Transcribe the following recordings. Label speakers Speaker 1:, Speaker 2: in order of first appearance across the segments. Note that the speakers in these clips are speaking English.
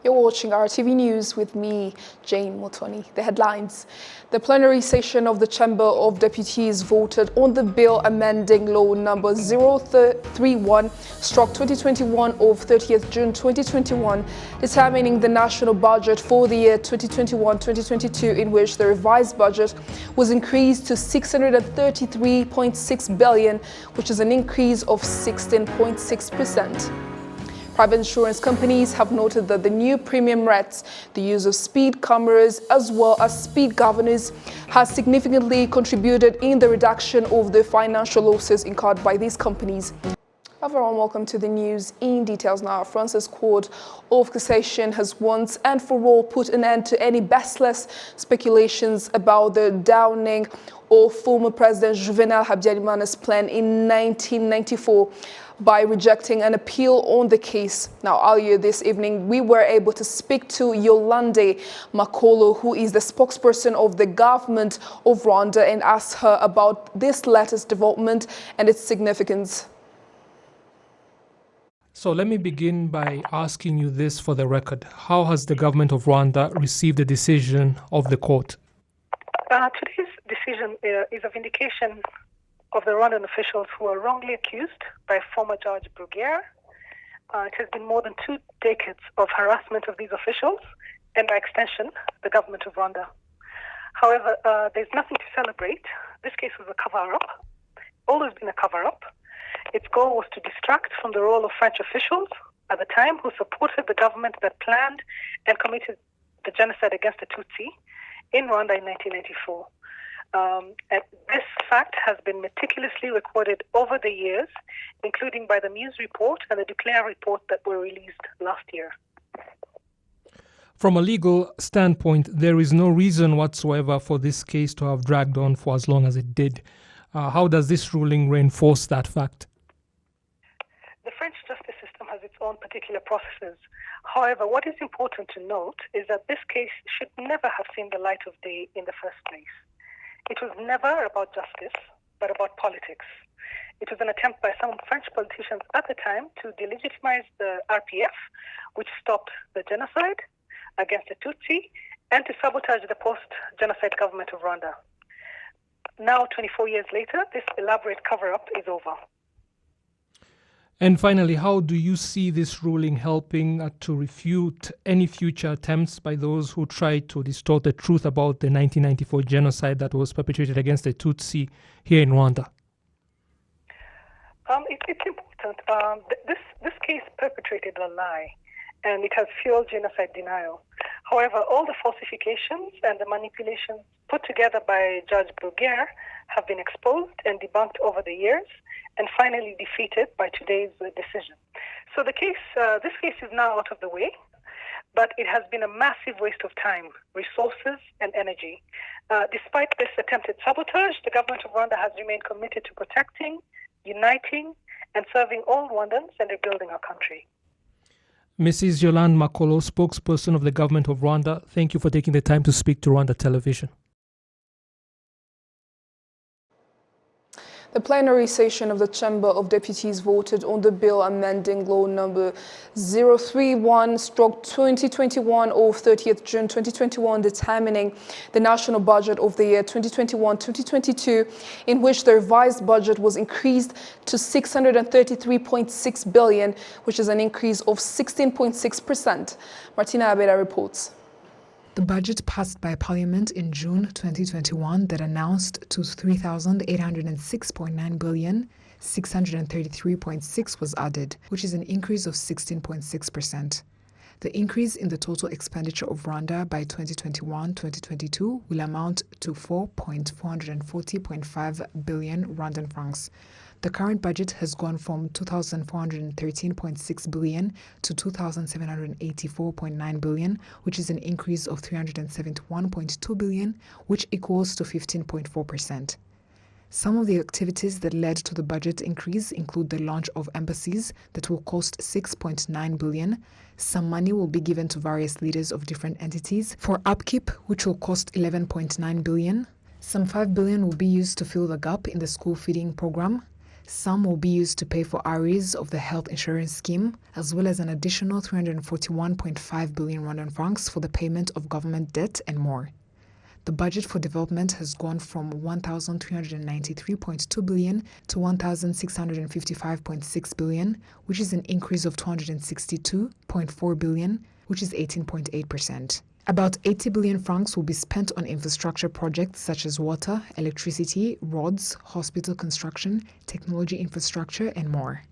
Speaker 1: You're watching RTV News with me, Jane Motoni. The headlines. The plenary session of the Chamber of Deputies voted on the bill amending law number 031/2021 of 30th June 2021, determining the national budget for the year 2021-2022, in which the revised budget was increased to 633.6 billion, which is an increase of 16.6%. Private insurance companies have noted that the new premium rates, the use of speed cameras as well as speed governors, has significantly contributed in the reduction of the financial losses incurred by these companies. Everyone, welcome to the news in details now. France's Court of Cassation has once and for all put an end to any baseless speculations about the downing of former President Juvenal Habyarimana's plan in 1994 by rejecting an appeal on the case. Now, earlier this evening, we were able to speak to Yolande Makolo, who is the spokesperson of the government of Rwanda, and ask her about this latest development and its significance.
Speaker 2: So let me begin by asking you this for the record. How has the government of Rwanda received the decision of the court?
Speaker 3: Today's decision is a vindication of the Rwandan officials who were wrongly accused by former Judge Bruguiere. It has been more than 2 decades of harassment of these officials and, by extension, the government of Rwanda. However, there's nothing to celebrate. This case was a cover-up, always been a cover-up. Its goal was to distract from the role of French officials at the time who supported the government that planned and committed the genocide against the Tutsi in Rwanda in 1994. And this fact has been meticulously recorded over the years, including by the Muse report and the Duclair report that were released last year.
Speaker 2: From a legal standpoint, there is no reason whatsoever for this case to have dragged on for as long as it did. How does this ruling reinforce that fact?
Speaker 3: The French justice system has its own particular processes. However, what is important to note is that this case should never have seen the light of day in the first place. It was never about justice, but about politics. It was an attempt by some French politicians at the time to delegitimize the RPF, which stopped the genocide against the Tutsi, and to sabotage the post-genocide government of Rwanda. Now, 24 years later, this elaborate cover-up is over.
Speaker 2: And finally, how do you see this ruling helping to refute any future attempts by those who try to distort the truth about the 1994 genocide that was perpetrated against the Tutsi here in Rwanda?
Speaker 3: It's important. This case perpetrated a lie, and it has fueled genocide denial. However, all the falsifications and the manipulations put together by Judge Bruguiere have been exposed and debunked over the years, and finally defeated by today's decision. So this case is now out of the way, but it has been a massive waste of time, resources, and energy. Despite this attempted sabotage, the government of Rwanda has remained committed to protecting, uniting, and serving all Rwandans and rebuilding our country.
Speaker 2: Mrs. Yolande Makolo, spokesperson of the government of Rwanda, thank you for taking the time to speak to Rwanda Television.
Speaker 1: The plenary session of the Chamber of Deputies voted on the bill amending law number 031/2021 of 30th June 2021, determining the national budget of the year 2021-2022, in which the revised budget was increased to 633.6 billion, which is an increase of 16.6%. Martina Abeda reports.
Speaker 4: The budget passed by Parliament in June 2021 that announced to 3,806.9 billion, 633.6 was added, which is an increase of 16.6%. The increase in the total expenditure of Rwanda by 2021-2022 will amount to 440.5 billion Rwandan francs. The current budget has gone from 2,413.6 billion to 2,784.9 billion, which is an increase of 371.2 billion, which equals to 15.4%. Some of the activities that led to the budget increase include the launch of embassies that will cost 6.9 billion. Some money will be given to various leaders of different entities for upkeep, which will cost 11.9 billion. Some 5 billion will be used to fill the gap in the school feeding program. Some will be used to pay for arrears of the health insurance scheme, as well as an additional 341.5 billion Rwandan francs for the payment of government debt and more. The budget for development has gone from 1,393.2 billion to 1,655.6 billion, which is an increase of 262.4 billion, which is 18.8%. About 80 billion francs will be spent on infrastructure projects such as water, electricity, roads, hospital construction, technology infrastructure, and more.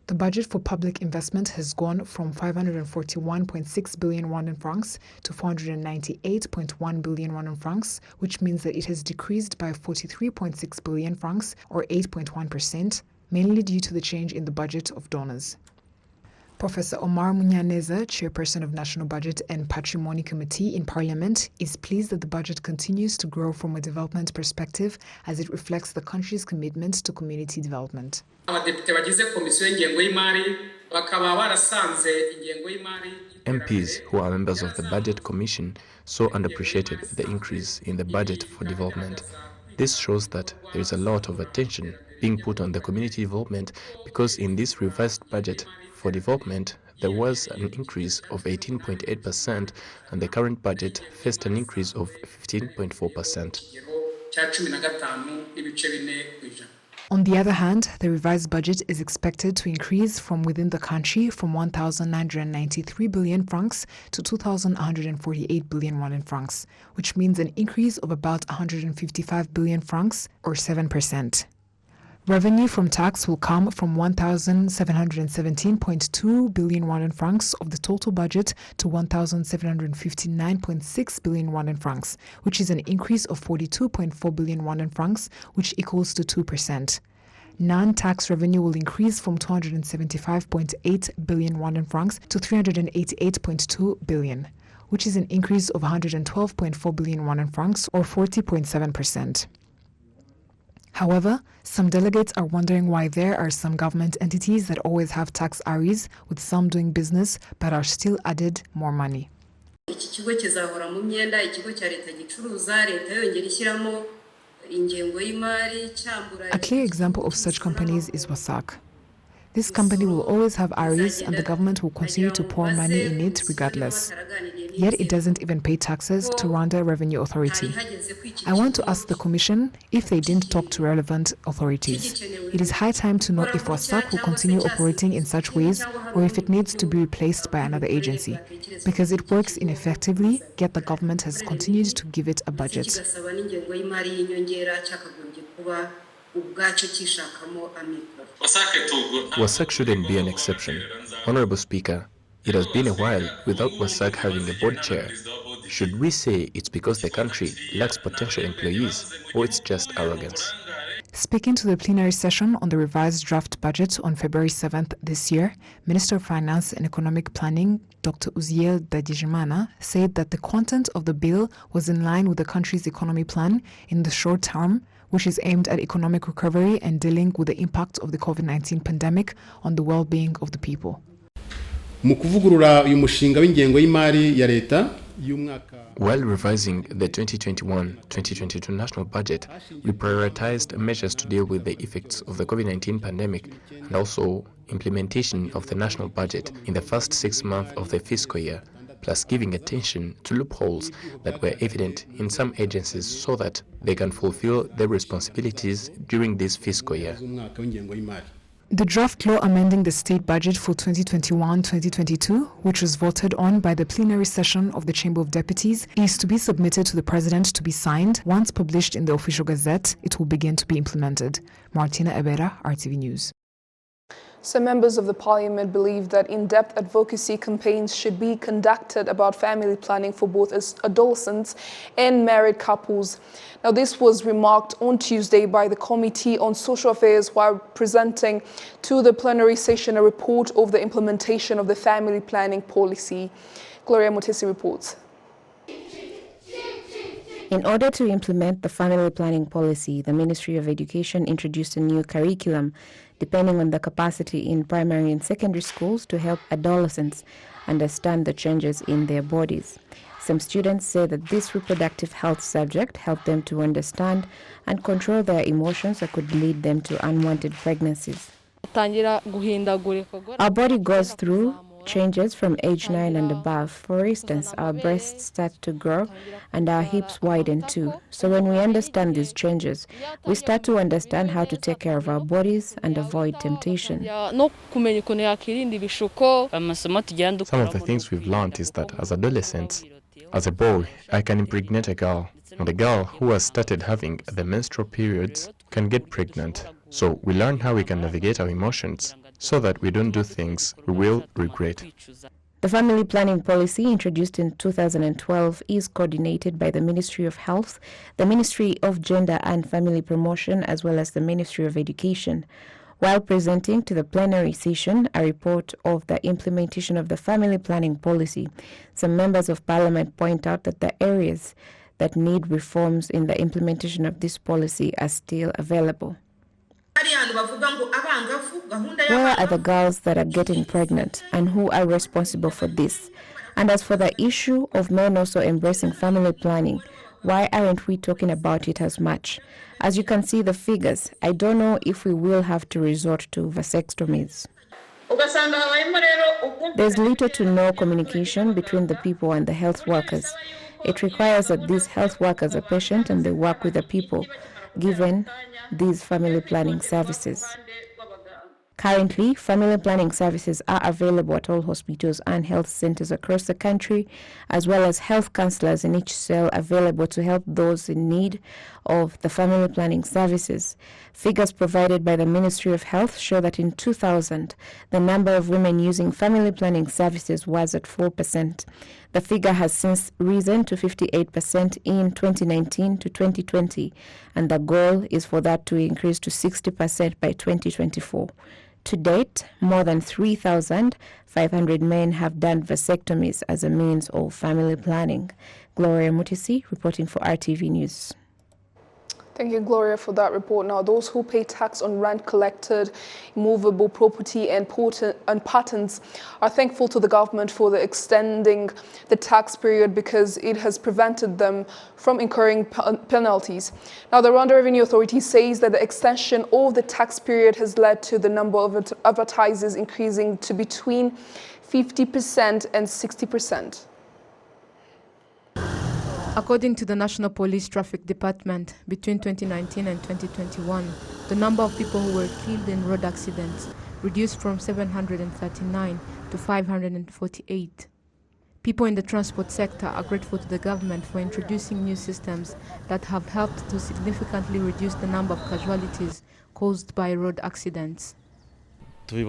Speaker 4: The budget for public investment has gone from 541.6 billion Rwandan francs to 498.1 billion Rwandan francs, which means that it has decreased by 43.6 billion francs, or 8.1%, mainly due to the change in the budget of donors. Professor Omar Munyaneza, chairperson of National Budget and Patrimony Committee in Parliament, is pleased that the budget continues to grow from a development perspective as it reflects the country's commitment to community development.
Speaker 5: MPs who are members of the Budget Commission so appreciated the increase in the budget for development. This shows that there is a lot of attention being put on the community development, because in this revised budget for development there was an increase of 18.8% and the current budget faced an increase of 15.4%.
Speaker 4: On the other hand, the revised budget is expected to increase from within the country from 1,993 billion francs to 2,148 billion Rwandan francs, which means an increase of about 155 billion francs, or 7%. Revenue from tax will come from 1,717.2 billion Rwandan francs of the total budget to 1,759.6 billion Rwandan francs, which is an increase of 42.4 billion Rwandan francs, which equals to 2%. Non-tax revenue will increase from 275.8 billion Rwandan francs to 388.2 billion, which is an increase of 112.4 billion Rwandan francs, or 40.7%. However, some delegates are wondering why there are some government entities that always have tax arrears, with some doing business but are still added more money. A clear example of such companies is WASAC. This company will always have arrears and the government will continue to pour money in it regardless. Yet it doesn't even pay taxes to Rwanda Revenue Authority. I want to ask the Commission if they didn't talk to relevant authorities. It is high time to know if WASAC will continue operating in such ways or if it needs to be replaced by another agency, because it works ineffectively, yet the government has continued to give it a budget.
Speaker 5: WASAC shouldn't be an exception. Honorable Speaker, it has been a while without WASAC having a board chair. Should we say it's because the country lacks potential employees, or it's just arrogance?
Speaker 4: Speaking to the plenary session on the revised draft budget on February 7th this year, Minister of Finance and Economic Planning, Dr. Uziel Dadijimana, said that the content of the bill was in line with the country's economy plan in the short term, which is aimed at economic recovery and dealing with the impact of the COVID-19 pandemic on the well-being of the people.
Speaker 5: While revising the 2021-2022 national budget, we prioritized measures to deal with the effects of the COVID-19 pandemic and also implementation of the national budget in the first 6 months of the fiscal year, plus giving attention to loopholes that were evident in some agencies so that they can fulfill their responsibilities during this fiscal year.
Speaker 4: The draft law amending the state budget for 2021-2022, which was voted on by the plenary session of the Chamber of Deputies, is to be submitted to the President to be signed. Once published in the official gazette, it will begin to be implemented. Martina Ebera, RTV News.
Speaker 1: Some members of the parliament believe that in-depth advocacy campaigns should be conducted about family planning for both adolescents and married couples. Now, this was remarked on Tuesday by the Committee on Social Affairs while presenting to the plenary session a report of the implementation of the family planning policy. Gloria Mutesi reports.
Speaker 6: In order to implement the family planning policy, the Ministry of Education introduced a new curriculum depending on the capacity in primary and secondary schools to help adolescents understand the changes in their bodies. Some students say that this reproductive health subject helped them to understand and control their emotions that could lead them to unwanted pregnancies. Our body goes through changes from age 9 and above. For instance, our breasts start to grow and our hips widen too. So when we understand these changes, we start to understand how to take care of our bodies and avoid temptation.
Speaker 5: Some of the things we've learned is that as adolescents, as a boy, I can impregnate a girl, and a girl who has started having the menstrual periods can get pregnant. So we learn how we can navigate our emotions so that we don't do things we will regret.
Speaker 6: The family planning policy introduced in 2012 is coordinated by the Ministry of Health, the Ministry of Gender and Family Promotion, as well as the Ministry of Education. While presenting to the plenary session a report of the implementation of the family planning policy, some members of parliament point out that the areas that need reforms in the implementation of this policy are still available. Where are the girls that are getting pregnant and who are responsible for this? And as for the issue of men also embracing family planning, why aren't we talking about it as much? As you can see the figures, I don't know if we will have to resort to vasectomies. There's little to no communication between the people and the health workers. It requires that these health workers are patient and they work with the people, given these family planning services. Currently, family planning services are available at all hospitals and health centers across the country, as well as health counselors in each cell available to help those in need of the family planning services. Figures provided by the Ministry of Health show that in 2000, the number of women using family planning services was at 4%. The figure has since risen to 58% in 2019 to 2020, and the goal is for that to increase to 60% by 2024. To date, more than 3,500 men have done vasectomies as a means of family planning. Gloria Mutisi reporting for RTV News.
Speaker 1: Thank you, Gloria, for that report. Now, those who pay tax on rent collected, movable property and patents are thankful to the government for the extending the tax period because it has prevented them from incurring penalties. Now, the Rwanda Revenue Authority says that the extension of the tax period has led to the number of advertisers increasing to between 50% and 60%.
Speaker 7: According to the National Police Traffic Department, between 2019 and 2021, the number of people who were killed in road accidents reduced from 739 to 548. People in the transport sector are grateful to the government for introducing new systems that have helped to significantly reduce the number of casualties caused by road accidents.
Speaker 8: We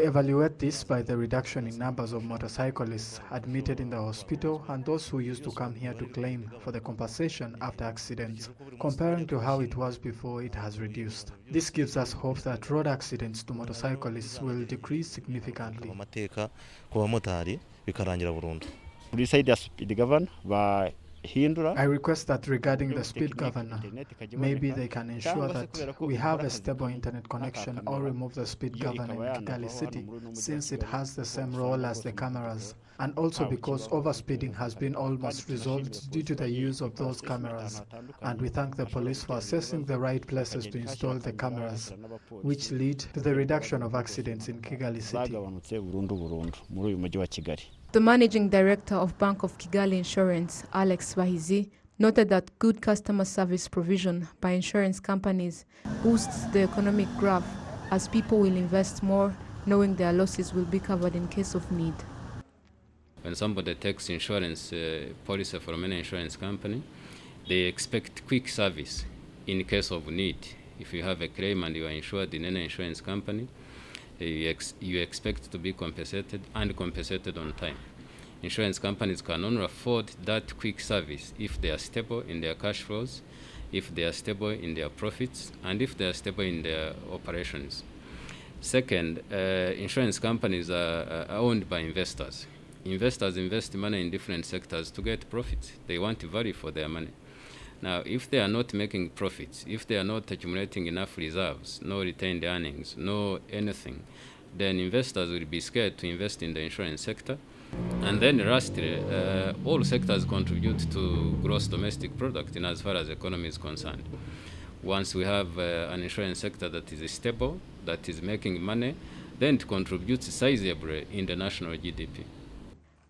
Speaker 8: evaluate this by the reduction in numbers of motorcyclists admitted in the hospital and those who used to come here to claim for the compensation after accidents. Comparing to how it was before, it has reduced. This gives us hope that road accidents to motorcyclists will decrease significantly. I request that regarding the speed governor, maybe they can ensure that we have a stable internet connection or remove the speed governor in Kigali City, since it has the same role as the cameras, and also because overspeeding has been almost resolved due to the use of those cameras. And we thank the police for assessing the right places to install the cameras, which lead to the reduction of accidents in Kigali City.
Speaker 7: The managing director of Bank of Kigali Insurance, Alex Bahizi, noted that good customer service provision by insurance companies boosts the economic graph as people will invest more, knowing their losses will be covered in case of need.
Speaker 9: When somebody takes insurance policy from an insurance company, they expect quick service in case of need. If you have a claim and you are insured in any insurance company, you expect to be compensated and compensated on time. Insurance companies can only afford that quick service if they are stable in their cash flows, if they are stable in their profits, and if they are stable in their operations. Second, insurance companies are owned by investors. Investors invest money in different sectors to get profits. They want value for their money. Now, if they are not making profits, if they are not accumulating enough reserves, no retained earnings, no anything, then investors will be scared to invest in the insurance sector. And then lastly, all sectors contribute to gross domestic product in as far as economy is concerned. Once we have an insurance sector that is stable, that is making money, then it contributes sizably in the national GDP.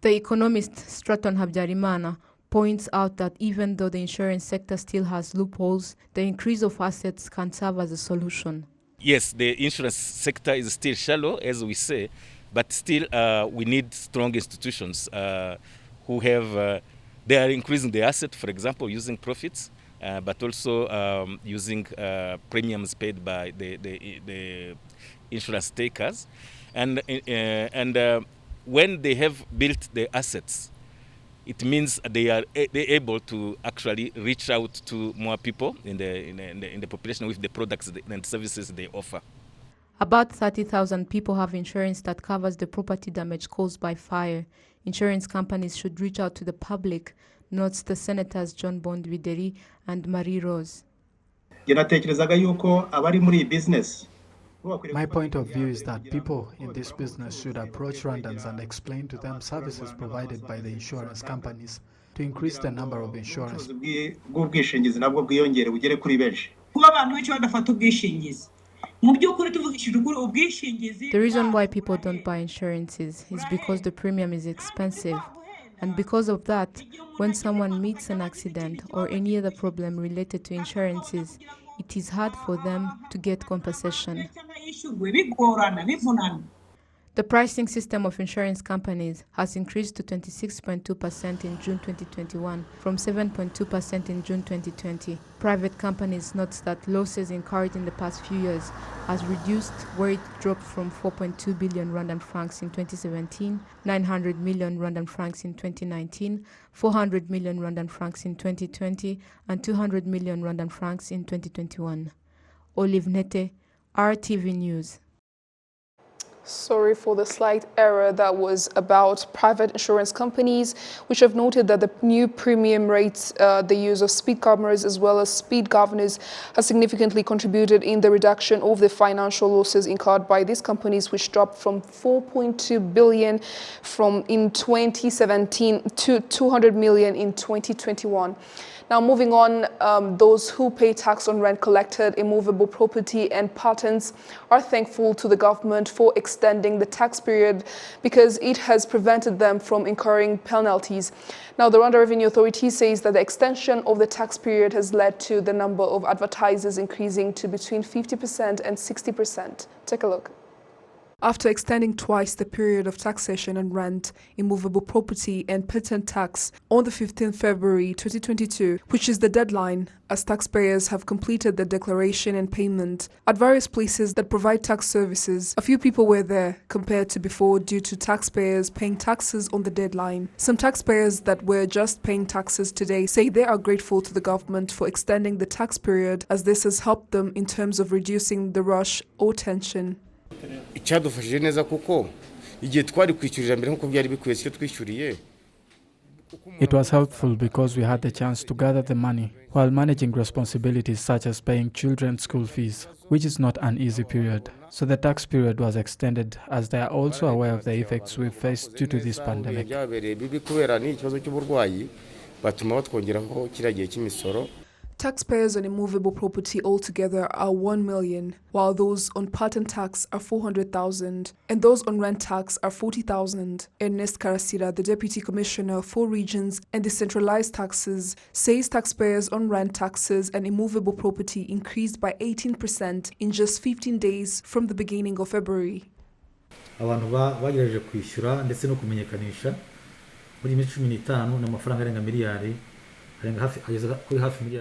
Speaker 7: The economist Stratton Habyarimana points out that even though the insurance sector still has loopholes, the increase of assets can serve as a solution.
Speaker 10: Yes, the insurance sector is still shallow, as we say, but still we need strong institutions who have, they are increasing the asset, for example, using profits, but also using premiums paid by the insurance takers. And when they have built the assets, it means they're able to actually reach out to more people in the population with the products and services they offer.
Speaker 7: About 30,000 people have insurance that covers the property damage caused by fire. Insurance companies should reach out to the public, notes the Senators John Bond Bideri and Marie Rose.
Speaker 8: My point of view is that people in this business should approach Rwandans and explain to them services provided by the insurance companies to increase the number of insurance.
Speaker 7: The reason why people don't buy insurances is because the premium is expensive. And because of that, when someone meets an accident or any other problem related to insurances, it is hard for them to get compensation. The pricing system of insurance companies has increased to 26.2% in June 2021 from 7.2% in June 2020. Private companies note that losses incurred in the past few years has reduced, where it dropped from 4.2 billion Rwandan francs in 2017, 900 million Rwandan francs in 2019, 400 million Rwandan francs in 2020, and 200 million Rwandan francs in 2021. Olive Nete, RTV News.
Speaker 1: Sorry for the slight error. That was about private insurance companies, which have noted that the new premium rates, the use of speed cameras as well as speed governors, has significantly contributed in the reduction of the financial losses incurred by these companies, which dropped from 4.2 billion in 2017 to 200 million in 2021. Now, moving on, those who pay tax on rent collected, immovable property and patents are thankful to the government for extending the tax period because it has prevented them from incurring penalties. Now, the Rwanda Revenue Authority says that the extension of the tax period has led to the number of advertisers increasing to between 50% and 60%. Take a look. After extending twice the period of taxation on rent, immovable property and patent tax on the 15th February 2022, which is the deadline, as taxpayers have completed their declaration and payment at various places that provide tax services, a few people were there compared to before due to taxpayers paying taxes on the deadline. Some taxpayers that were just paying taxes today say they are grateful to the government for extending the tax period, as this has helped them in terms of reducing the rush or tension.
Speaker 11: Icyadufashije neza kuko igihe twari kwishyurira mbere nkuko byari bikwiye cyo twishyuriye.
Speaker 8: It was helpful because we had the chance to gather the money while managing responsibilities such as paying children's school fees, which is not an easy period. So the tax period was extended as they are also aware of the effects we faced due to this pandemic. Taxpayers on immovable property altogether are 1 million, while those on patent tax are 400,000, and those on rent tax are 40,000. Ernest Karasira, the Deputy Commissioner for Regions and Decentralized Taxes, says taxpayers on rent taxes and immovable property increased by 18% in just 15 days from the beginning of February.
Speaker 12: Abantu bagerageje kwishyura ndetse no kumenyekanisha muri 2015 n'amafaranga arenga miliyari.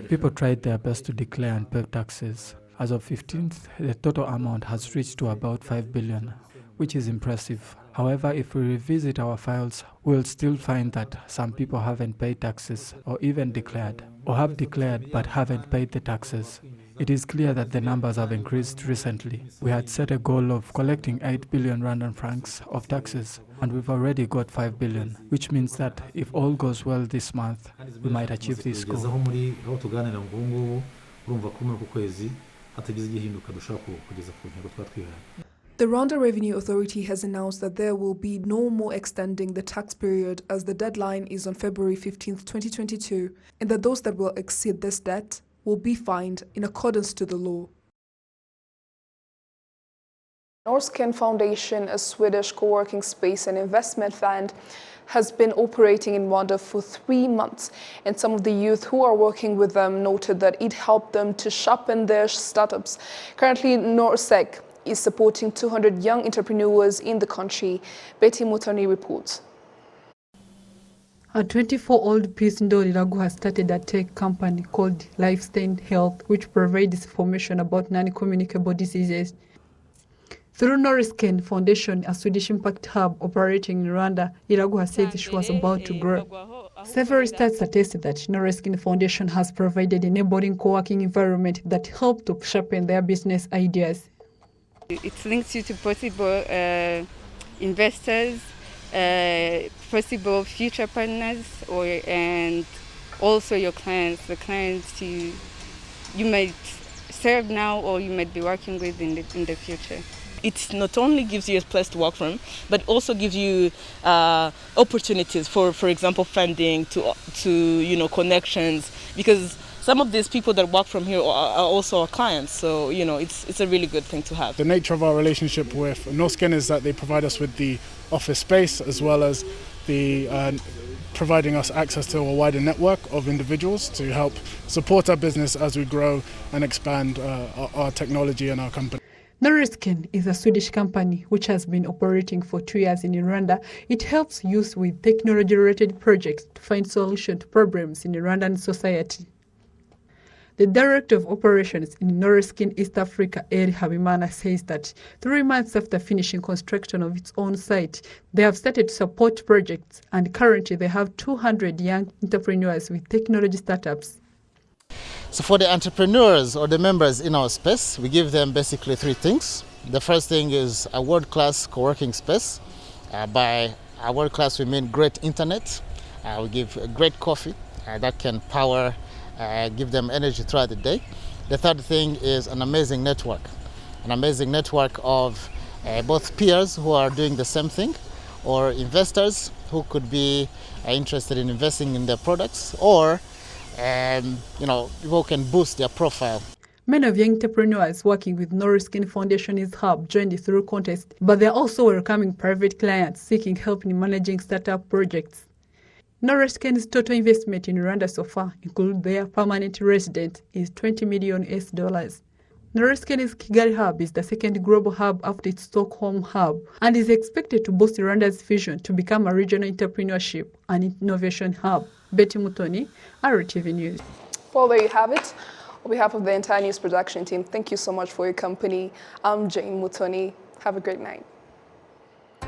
Speaker 8: People tried their best to declare and pay taxes. As of 15th, the total amount has reached to about 5 billion, which is impressive. However, if we revisit our files, we'll still find that some people haven't paid taxes or even declared, or have declared but haven't paid the taxes. It is clear that the numbers have increased recently. We had set a goal of collecting 8 billion Rwandan francs of taxes, and we've already got 5 billion, which means that if all goes well this month, we might achieve this goal.
Speaker 1: The Rwanda Revenue Authority has announced that there will be no more extending the tax period as the deadline is on February 15, 2022, and that those that will exceed this debt will be fined in accordance to the law. Norsken Foundation, a Swedish co-working space and investment fund, has been operating in Rwanda for 3 months, and some of the youth who are working with them noted that it helped them to sharpen their startups. Currently, Norsek is supporting 200 young entrepreneurs in the country. Betty Mutoni reports.
Speaker 13: A 24-year-old Pindo Liragu has started a tech company called Lifestyle Health, which provides information about non-communicable diseases. Through Norsken Foundation, a Swedish impact hub operating in Rwanda, Liragu has said she was about to grow. Several stats attest that Norsken Foundation has provided enabling co-working environment that help to sharpen their business ideas.
Speaker 14: It links you to possible investors, possible future partners, and also your clients, the clients you might serve now or you might be working with in the future.
Speaker 15: It not only gives you a place to work from, but also gives you opportunities for example, funding, to connections, because some of these people that work from here are also our clients. So it's a really good thing to have.
Speaker 16: The nature of our relationship with Norsken is that they provide us with the office space as well as the providing us access to a wider network of individuals to help support our business as we grow and expand our technology and our company.
Speaker 13: Norsken is a Swedish company which has been operating for 2 years in Rwanda. It helps youth with technology-related projects to find solutions to problems in Rwandan society. The Director of Operations in Norsken East Africa, El Habimana, says that 3 months after finishing construction of its own site, they have started to support projects, and currently they have 200 young entrepreneurs with technology startups.
Speaker 17: So for the entrepreneurs or the members in our space, we give them basically 3 things. The first thing is a world-class co-working space. By a world-class, we mean great internet. We give great coffee that can power, give them energy throughout the day. The third thing is an amazing network of both peers who are doing the same thing, or investors who could be interested in investing in their products, or people can boost their profile.
Speaker 13: Many of young entrepreneurs working with Norsken Foundation's hub joined through contest, but they are also welcoming private clients seeking help in managing startup projects. Norsken's total investment in Rwanda so far, including their permanent resident, is $20 million. Norsken's Kigali hub is the second global hub after its Stockholm hub and is expected to boost Rwanda's vision to become a regional entrepreneurship and innovation hub. Betty Mutoni, RwandaTV News.
Speaker 1: Well, there you have it. On behalf of the entire news production team, thank you so much for your company. I'm Jane Mutoni. Have a great night.